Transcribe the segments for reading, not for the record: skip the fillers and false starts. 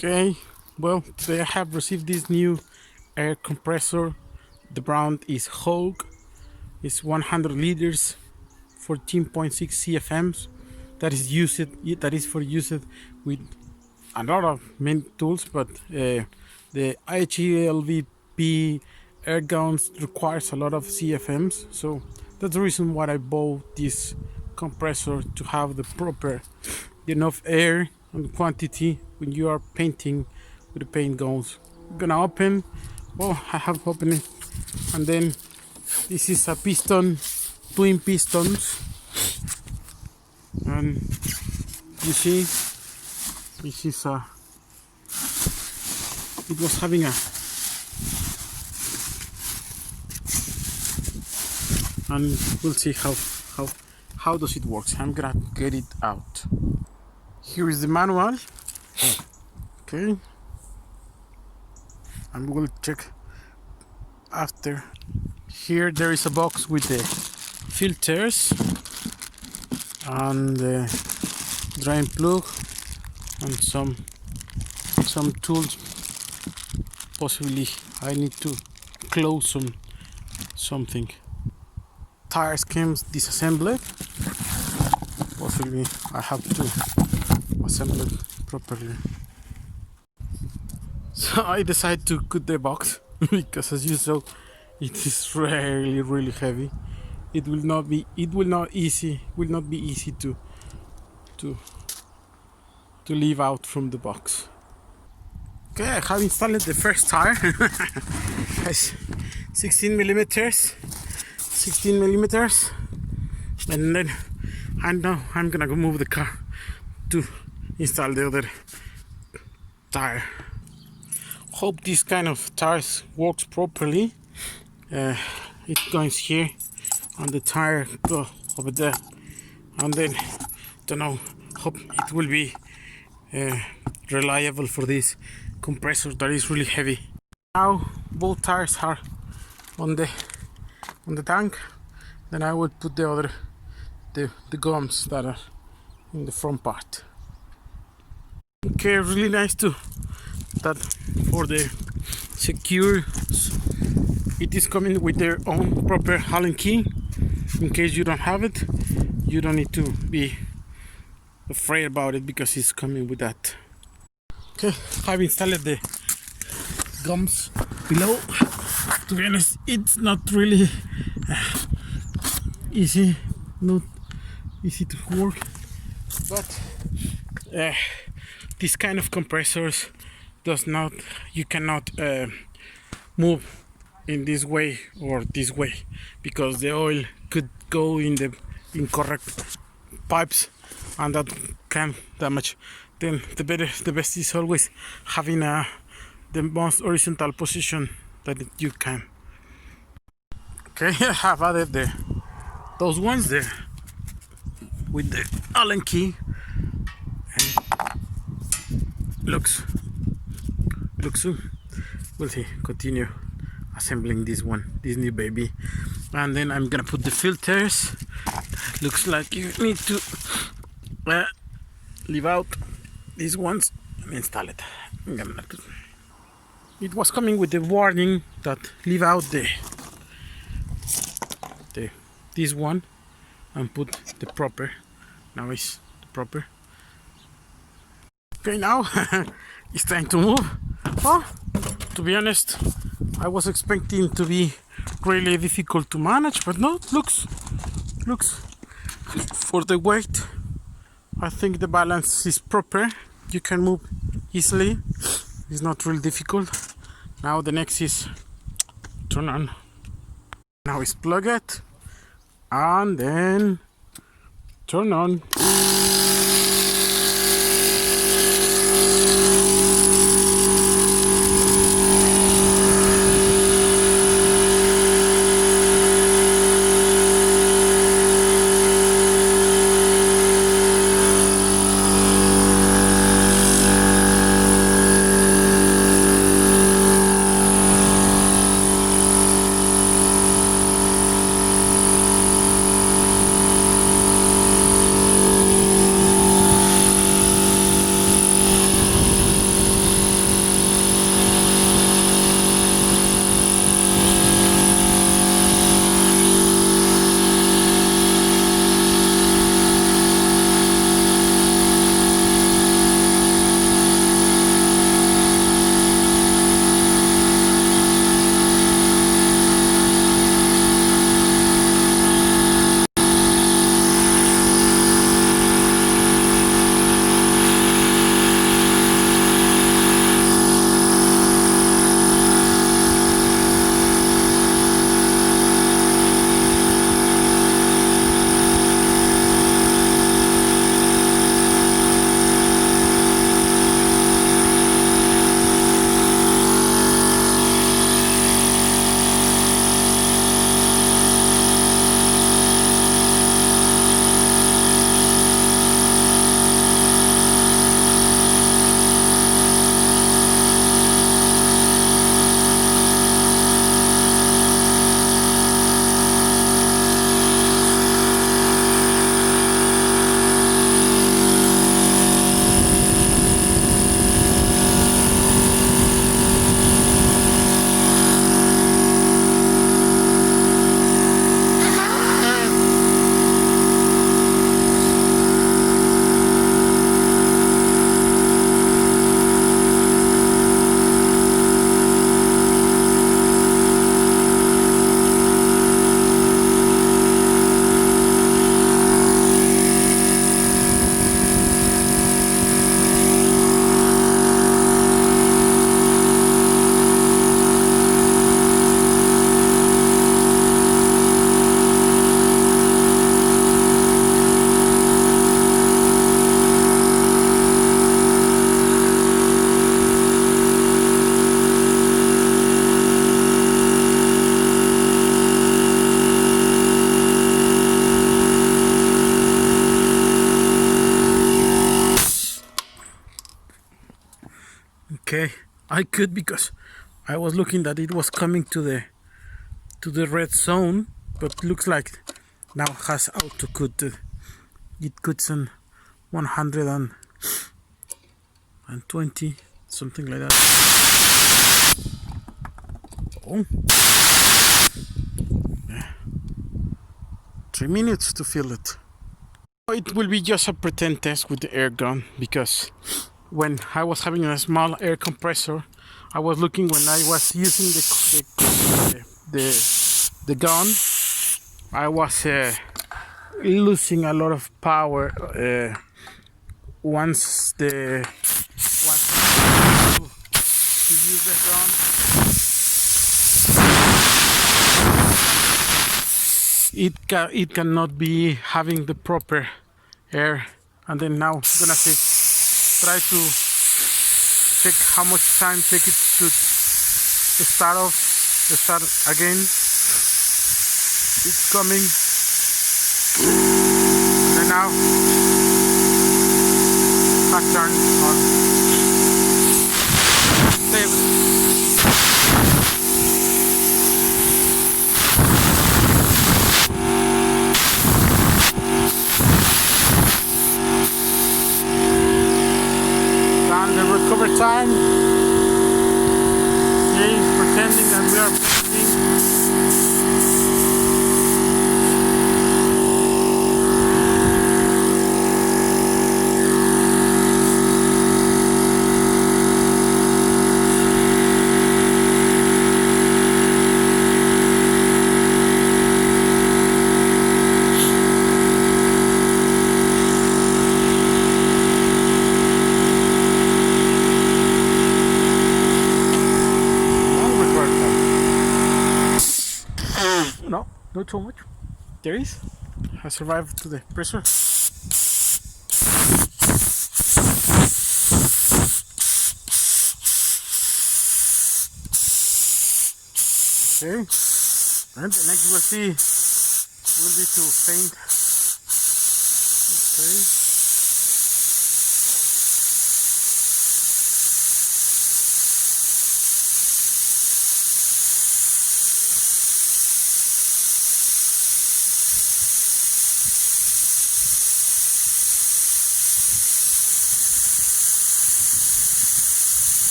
Okay, well, today I have received this new air compressor. The brand is Hogue. It's 100 liters, 14.6 CFMs. That is for use with a lot of main tools, but the HELVP air guns requires a lot of CFMs, so that's the reason why I bought this compressor, to have the proper enough air and quantity when you are painting with the paint guns. I'm gonna open. Well, I have opened it, and then this is a piston, twin pistons, and you see this is a. It was having a, and we'll see how does it work. I'm gonna get it out. Here is the manual. Okay, and we'll check after. Here there is a box with the filters and the drain plug and some tools. Possibly I need to close something. Tire schemes disassembled. Possibly I have to assemble it properly. So I decided to cut the box because, as you saw, it is really heavy. It will not be easy to leave out from the box. Okay, I have installed the first tire. It's 16 millimeters, and then I'm gonna go move the car to install the other tire. Hope this kind of tires works properly. It goes here, and the tire go over there, and then don't know. Hope it will be reliable for this compressor that is really heavy. Now both tires are on the tank. Then I will put the gums that are in the front part. Okay, really nice too that for the secure, it is coming with their own proper Allen key. In case you don't have it, you don't need to be afraid about it because it's coming with that. Okay, I've installed the gums below. To be honest, it's not really easy to work, but this kind of compressors you cannot move in this way or this way, because the oil could go in the incorrect pipes and that can damage. Then the best is always having the most horizontal position that you can. Okay, I have added those ones there with the Allen key, and looks good. We'll see. Continue assembling this new baby, and then I'm gonna put the filters. Looks like you need to leave out these ones and install it. It was coming with the warning that leave out this one and put the proper. Now it's the proper. Okay, now it's time to move. Well, to be honest, I was expecting to be really difficult to manage, but no, looks for the weight. I think the balance is proper. You can move easily. It's not really difficult. Now the next is turn on. Now it's plug it and then turn on. Okay, I could because I was looking that it was coming to the red zone, but looks like now has auto cut. It cuts on 120, something like that. Oh, 3 minutes to fill it. It will be just a pretend test with the air gun because when I was having a small air compressor, I was looking when I was using the gun, I was losing a lot of power once to use the gun. It cannot be having the proper air, and then now I'm gonna try to check how much time take it to start again. It's coming, and now has turned on. Stable. The recovery time. He's pretending that we are painting. No, not too much. There is. I survived to the pressure. Okay. And the next we'll see will be to paint.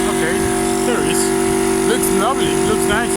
Okay. There is. Looks lovely. Looks nice.